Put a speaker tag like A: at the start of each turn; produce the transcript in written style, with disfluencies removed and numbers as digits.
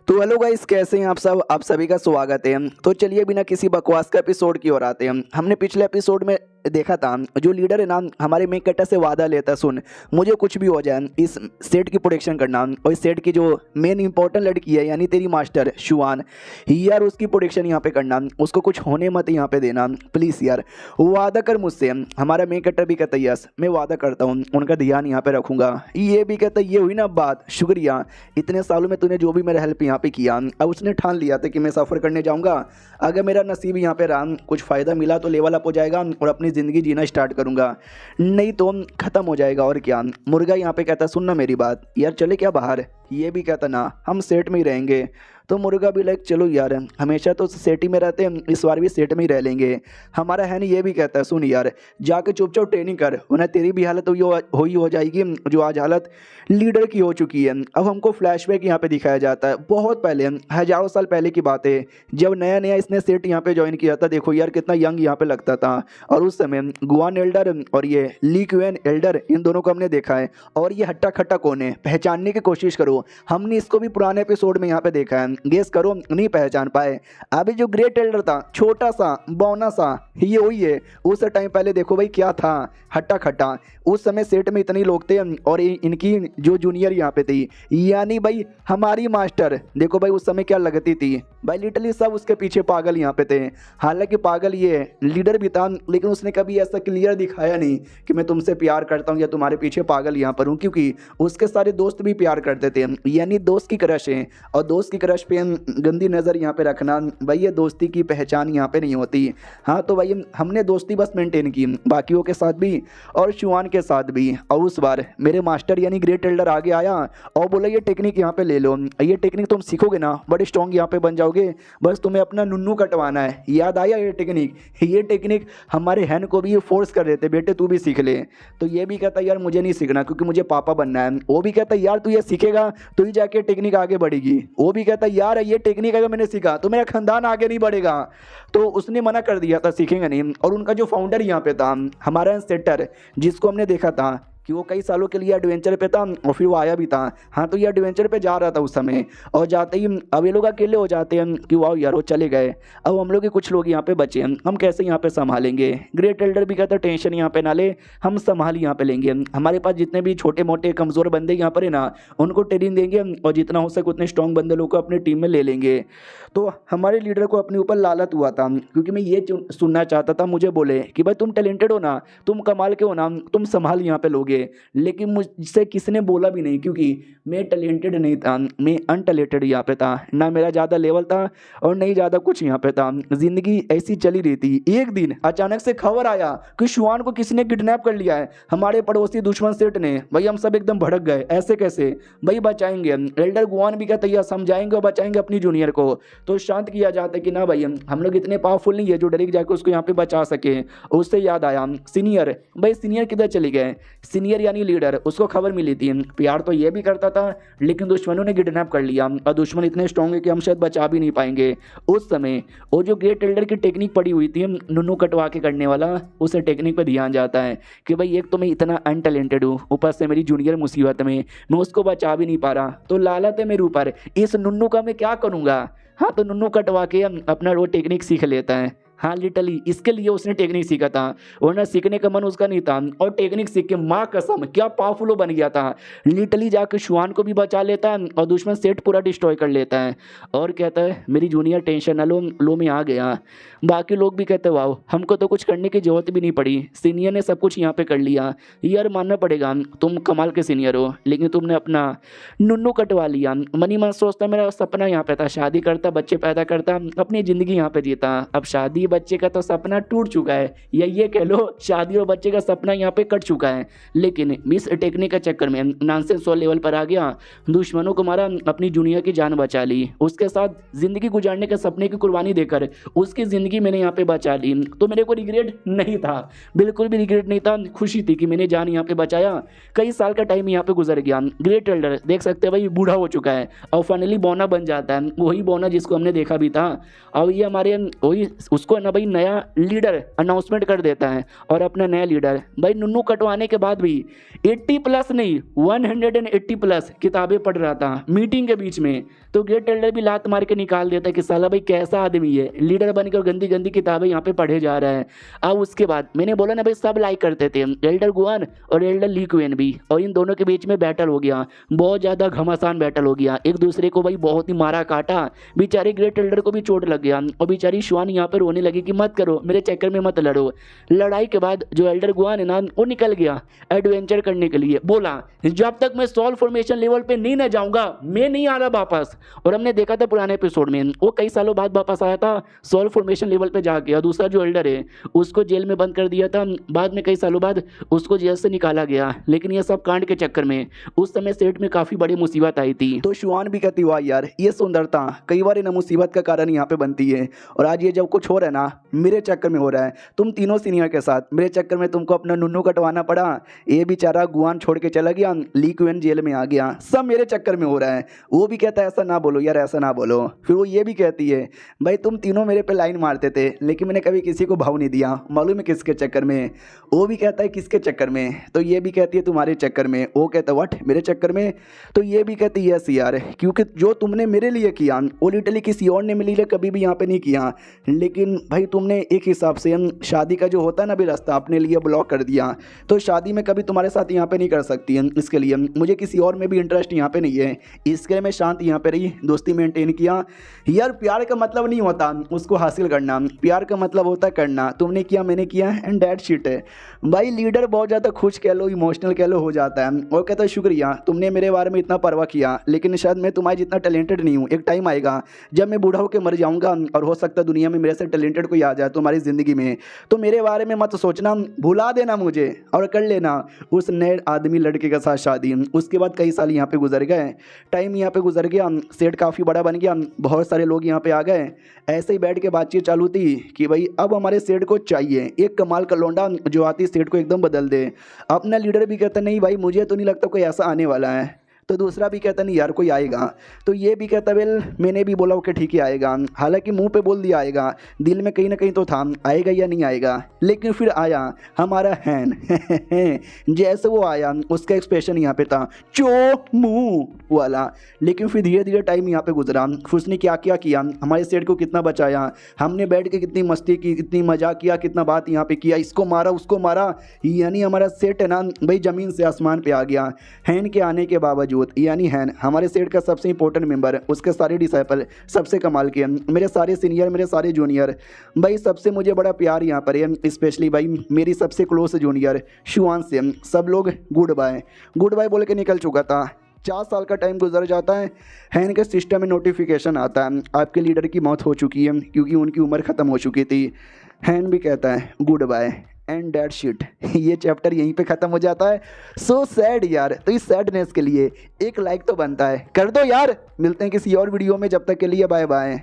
A: तो hello guys, कैसे हैं आप सब। आप सभी का स्वागत है। तो चलिए बिना किसी बकवास का एपिसोड की ओर आते हैं। हमने पिछले एपिसोड में देखा था जो लीडर है ना हमारे मेन कैरेक्टर से वादा लेता, सुन मुझे कुछ भी हो जाए इस सेट की प्रोटेक्शन करना, और इस सेट की जो मेन इंपॉर्टेंट लड़की है यानी तेरी मास्टर शुआन यार, उसकी प्रोटेक्शन यहाँ पे करना, उसको कुछ होने मत यहाँ पे देना प्लीज़ यार, वादा कर मुझसे। हमारा मेन कैरेक्टर भी कहता है यस मैं वादा करता हूँ, उनका ध्यान यहाँ पे रखूंगा। ये भी कहता है ये हुई ना बात, शुक्रिया, इतने सालों में तूने जो भी मेरा हेल्प यहाँ पे किया। अब उसने ठान लिया था कि मैं सफ़र करने जाऊँगा, अगर मेरा नसीब यहाँ पे रहा, कुछ फ़ायदा मिला तो लेवल अप हो जाएगा और अपनी ज़िंदगी जीना स्टार्ट करूँगा, नहीं तो ख़त्म हो जाएगा। और क्या। मुर्गा यहाँ पे कहता सुनना मेरी बात यार, चले क्या बाहर। ये भी कहता ना हम सेट में ही रहेंगे। तो मुर्गा भी लाइक चलो यार, हमेशा तो सेट ही में रहते हैं, इस बार भी सेट में ही रह लेंगे। हमारा है नहीं ये भी कहता है सुन यार, जाके चुपचाप ट्रेनिंग कर, वरना तेरी भी हालत हुई हो जाएगी जो आज हालत लीडर की हो चुकी है। अब हमको फ्लैशबैक यहाँ पे दिखाया जाता है बहुत पहले, हज़ारों साल पहले की बात है, जब नया नया इसने सेट यहाँ पे ज्वाइन किया था। देखो यार कितना यंग यहाँ पे लगता था, और उस समय गुआन एल्डर और ये ली क्वेन एल्डर, इन दोनों को हमने देखा है। और ये हट्टा खट्टा कौन है, पहचानने की कोशिश करो, हमने इसको भी पुराने एपिसोड में यहाँ पे देखा है, गेस करो, नहीं पहचान पाए। अभी जो ग्रेट एल्डर था छोटा सा बौना सा, ये वही है। उस टाइम पहले देखो भाई क्या था, हट्टा खट्टा। उस समय सेट में इतने लोग थे, और इनकी जो जूनियर यहाँ पे थी यानी भाई हमारी मास्टर, देखो भाई उस समय क्या लगती थी भाई, लिटरली सब उसके पीछे पागल यहाँ पे थे। हालांकि पागल ये लीडर भी था, लेकिन उसने कभी ऐसा क्लियर दिखाया नहीं कि मैं तुमसे प्यार करता हूँ या तुम्हारे पीछे पागल यहाँ पर हूँ, क्योंकि उसके सारे दोस्त भी प्यार करते थे, यानी दोस्त की क्रश है। और दोस्त की क्रश पे गंदी नज़र यहाँ पे रखना भाई, ये दोस्ती की पहचान यहाँ पे नहीं होती। हाँ तो भाई हमने दोस्ती बस मेंटेन की, बाकियों के साथ भी और शुआन के साथ भी। और उस बार मेरे मास्टर यानी ग्रेट एल्डर आगे आया और बोला ये टेक्निक यहाँ पे ले लो, ये टेक्निक तुम सीखोगे ना बड़े स्ट्रॉन्ग यहाँ पे बन जाओगे, बस तुम्हें अपना नुन्नू कटवाना है। याद आया ये टेक्निक, ये टेक्निक हमारे हैन को भी ये फोर्स कर देते, बेटे तू भी सीख ले। तो ये भी कहता यार मुझे नहीं सीखना क्योंकि मुझे पापा बनना है। वो भी कहता यार तू ये सीखेगा तो ही जाके टेक्निक आगे बढ़ेगी। वो भी कहता यार ये टेक्निक अगर मैंने सीखा तो मेरा खानदान आगे नहीं बढ़ेगा। तो उसने मना कर दिया था, सीखेंगे नहीं। और उनका जो फाउंडर यहाँ पे था हमारा सेटर, जिसको हमने देखा था कि वो कई सालों के लिए एडवेंचर पे था और फिर वो आया भी था। हाँ तो ये एडवेंचर पे जा रहा था उस समय, और जाते ही अब ये लोग अकेले हो जाते हैं कि वाह यार वो चले गए, अब हम लोग के कुछ लोग यहाँ पे बचे हैं, हम कैसे यहाँ पे संभालेंगे। ग्रेट एल्डर भी कहता टेंशन यहाँ पे ना ले, हम संभाल यहाँ पे लेंगे, हमारे पास जितने भी छोटे मोटे कमज़ोर बंदे यहाँ पर है ना उनको ट्रेनिंग देंगे, और जितना हो सके उतने स्ट्रॉन्ग बंदे लोग को अपनी टीम में ले लेंगे। तो हमारे लीडर को अपने ऊपर लालच हुआ था, क्योंकि मैं ये सुनना चाहता था, मुझे बोले कि भाई तुम टैलेंटेड हो ना, तुम कमाल के हो ना, तुम संभाल यहाँ पे लोगे। लेकिन मुझसे किसी ने बोला भी नहीं, क्योंकि मैं टैलेंटेड नहीं था, मैं अनटैलेंटेड यहाँ पे था, ना मेरा ज़्यादा लेवल था और नहीं ज़्यादा कुछ यहाँ पे था। ज़िंदगी ऐसी चली रही थी। एक दिन अचानक से खबर आया कि शुआन को किसी ने किडनैप कर लिया है, हमारे पड़ोसी दुश्मन सेठ ने। भाई हम सब एकदम भड़क गए, ऐसे कैसे भाई, बचाएंगे। एल्डर गुआन भी कहता है समझाएंगे और बचाएंगे अपनी जूनियर को। तो शांत किया जाता है कि ना भाई हम लोग इतने पावरफुल नहीं है जो डायरेक्ट जाके उसको यहाँ पे बचा सके। उससे याद आया सीनियर, भाई सीनियर किधर चले गए। सीनियर यानी लीडर, उसको खबर मिली थी, प्यार तो ये भी करता था लेकिन दुश्मनों ने किडनैप कर लिया, और दुश्मन इतने स्ट्रॉन्ग है कि हम शायद बचा भी नहीं पाएंगे। उस समय वो जो ग्रेट एल्डर की टेक्निक पड़ी हुई थी नुन्नू कटवा के करने वाला, उस टेक्निक पे ध्यान जाता है कि भाई एक तो मैं इतना अनटैलेंटेड हूँ, ऊपर से मेरी जूनियर मुसीबत में, मैं उसको बचा भी नहीं पा रहा, तो लालच है मेरे ऊपर, इस नुन्नू का मैं क्या करूँगा। हाँ तो नुन्नू कटवा के अपना वो टेक्निक सीख लेता है। हाँ लिटरली इसके लिए उसने टेक्निक सीखा था, वरना सीखने का मन उसका नहीं था। और टेक्निक सीख के माँ कसम क्या पावरफुल बन गया था। लिटरली जाकर शुआन को भी बचा लेता है और दुश्मन सेट पूरा डिस्ट्रॉय कर लेता है। और कहता है मेरी जूनियर टेंशन ना लो, लो में आ गया। बाकी लोग भी कहते हैं वाह हमको तो कुछ करने की जरूरत भी नहीं पड़ी, सीनियर ने सब कुछ यहाँ पे कर लिया। यार मानना पड़ेगा तुम कमाल के सीनियर हो, लेकिन तुमने अपना नुन्नू कटवा लिया। मनी मन सोचता मेरा सपना यहाँ पे था, शादी करता, बच्चे पैदा करता, अपनी ज़िंदगी यहाँ पे जीता। अब शादी बच्चे का तो सपना टूट चुका है, या ये कह लो शादी और बच्चे का सपना यहाँ पे कट चुका है। लेकिन मिस टेक्निक के चक्कर में नॉनसेंस वाले लेवल पर आ गया, दुश्मनों को मारा, अपनी जूनियर की जान बचा ली, उसके साथ जिंदगी गुजारने के सपने की कुर्बानी देकर उसकी ज़िंदगी मैंने यहाँ पे बचा ली। तो मेरे को रिग्रेट नहीं था, बिल्कुल भी रिग्रेट नहीं था, खुशी थी कि मैंने जान यहाँ पे बचाया। कई साल का टाइम यहाँ पे गुजर गया। ग्रेट एल्डर देख सकते हैं भाई बूढ़ा हो चुका है और फाइनली बौना बन जाता है, वही बौना जिसको हमने देखा भी था। और ये हमारे वही उसको
B: उसको ना भाई नया लीडर अनाउंसमेंट कर देता है और अपना नया लीडर भाई नुन्नू कटवाने के बाद भी 80 प्लस नहीं 180 प्लस किताबें पढ़ रहा था मीटिंग के बीच में। तो ग्रेट एल्डर भी लात मार के निकाल देता है कि साला भाई कैसा आदमी है, लीडर बनकर गंदी गंदी किताबें यहाँ पे पढ़े जा रहा है। अब उसके बाद मैंने बोला ना भाई सब लाइक करते थे एल्डर गुआन और एल्डर ली क्वेन भी, और इन दोनों के बीच में बैटल हो गया, बहुत ज़्यादा घमासान बैटल हो गया, एक दूसरे को भाई बहुत ही मारा काटा। बेचारे ग्रेट एल्डर को भी चोट लग गया और बेचारी श्वान यहाँ पर रोने लगी कि मत करो मेरे चक्कर में मत लड़ो। लड़ाई के बाद जो एल्डर गुआन है ना वो निकल गया एडवेंचर करने के लिए, बोला जब तक मैं सोल फॉर्मेशन लेवल पे नहीं ना जाऊंगा मैं नहीं आ रहा वापस। और हमने देखा था पुराने एपिसोड में वो कई सालों बाद वापस आया था सोल फॉर्मेशन लेवल पे जाके, और दूसरा जो एल्डर है उसको जेल में बंद कर दिया था, बाद में कई सालों बाद उसको जेल से निकाला गया। लेकिन ये सब कांड के चक्कर में उस समय सेट में काफी बड़ी मुसीबत आई थी।
A: तो शुआन भी कहती हुआ यार ये सुंदरता कई बार इन मुसीबत का कारण यहाँ पे बनती है, और आज ये जब कुछ हो रहा है ना मेरे चक्कर में हो रहा है, तुम तीनों सीनियर के साथ मेरे चक्कर में तुमको अपना नुन्नू कटवाना पड़ा, ये बेचारा गुआन छोड़ के चला गया, ली क्वेन जेल में आ गया, सब मेरे चक्कर में हो रहा है। वो भी कहता है ऐसा ना बोलो यार ऐसा ना बोलो। फिर वो ये भी कहती है भाई तुम तीनों मेरे पे लाइन मारते थे लेकिन मैंने कभी किसी को भाव नहीं दिया, मालूम है किसके चक्कर में। वो भी कहता है किसके चक्कर में, तो ये भी कहती है तुम्हारे चक्कर में। वो कहता है व्हाट मेरे चक्कर में, तो ये भी कहती है यस यार क्योंकि जो तुमने मेरे लिए किया वो लिटरली किसी और ने मेरे लिए कभी भी यहाँ पे नहीं किया, लेकिन भाई तुमने एक हिसाब से शादी का जो होता है ना भी रास्ता अपने लिए ब्लॉक कर दिया, तो शादी में कभी तुम्हारे साथ यहाँ पे नहीं कर सकती है, इसके लिए मुझे किसी और में भी इंटरेस्ट यहाँ पे नहीं है, इसके लिए मैं शांत यहाँ पे रही, दोस्ती मेंटेन किया। यार प्यार का मतलब नहीं होता उसको हासिल करना, प्यार का मतलब होता है करना, तुमने किया मैंने किया एंड दैट शिट है। भाई लीडर बहुत ज़्यादा खुश कह लो इमोशनल कह लो हो जाता है और कहता है शुक्रिया तुमने मेरे बारे में इतना परवाह किया, लेकिन शायद मैं तुम्हारे जितना टैलेंटेड नहीं हूँ। एक टाइम आएगा जब मैं बूढ़ा होकर मर जाऊँगा और हो सकता है दुनिया में मेरे से टैलेंटेड कोई आ जाए तुम्हारी ज़िंदगी में, तो मेरे बारे में मत सोचना, भुला देना मुझे और कर लेना उस नए आदमी लड़के के साथ शादी। उसके बाद कई साल यहाँ पे गुजर गए, टाइम यहाँ पे गुजर गया, सेट काफ़ी बड़ा बन गया, बहुत सारे लोग यहाँ पे आ गए। ऐसे ही बैठ के बातचीत चालू थी कि भाई अब हमारे सेट को चाहिए एक कमाल का लौंडा जो आती सेट को एकदम बदल दे। अपना लीडर भी कहता नहीं भाई मुझे तो नहीं लगता कोई ऐसा आने वाला है, तो दूसरा भी कहता नहीं यार कोई आएगा, तो ये भी कहता वेल मैंने भी बोला ओके ठीक है आएगा, हालांकि मुंह पे बोल दिया आएगा, दिल में कहीं ना कहीं तो था आएगा या नहीं आएगा, लेकिन फिर आया हमारा हैन जैसे वो आया उसका एक्सप्रेशन यहाँ पे था चो मुँह वाला। लेकिन फिर धीरे धीरे टाइम यहाँ पे गुजरा, फिर उसने क्या क्या किया, हमारे सेट को कितना बचाया, हमने बैठ के कितनी मस्ती की, कितनी मजाक किया, कितना बात यहाँ पे किया, इसको मारा उसको मारा, यानी हमारा सेट है ना भाई ज़मीन से आसमान पे आ गया। हैन के आने के बावजूद यानी हैन हमारे सेट का सबसे इंपॉर्टेंट मेंबर, उसके सारे डिसाइपल सबसे कमाल के, मेरे सारे सीनियर मेरे सारे जूनियर, भाई सबसे मुझे बड़ा प्यार यहाँ पर है, स्पेशली भाई मेरी सबसे क्लोज जूनियर शुआन से सब लोग गुड बाय बोल के निकल चुका था। 4 साल का टाइम गुजर जाता है, हैन के सिस्टम में नोटिफिकेशन आता है आपके लीडर की मौत हो चुकी है क्योंकि उनकी उम्र ख़त्म हो चुकी थी। हैन भी कहता है good bye and that shit. ये चैप्टर यहीं पे ख़त्म हो जाता है। सो सैड यार, तो इस सैडनेस के लिए एक लाइक तो बनता है, कर दो यार। मिलते हैं किसी और वीडियो में, जब तक के लिए बाय बाय।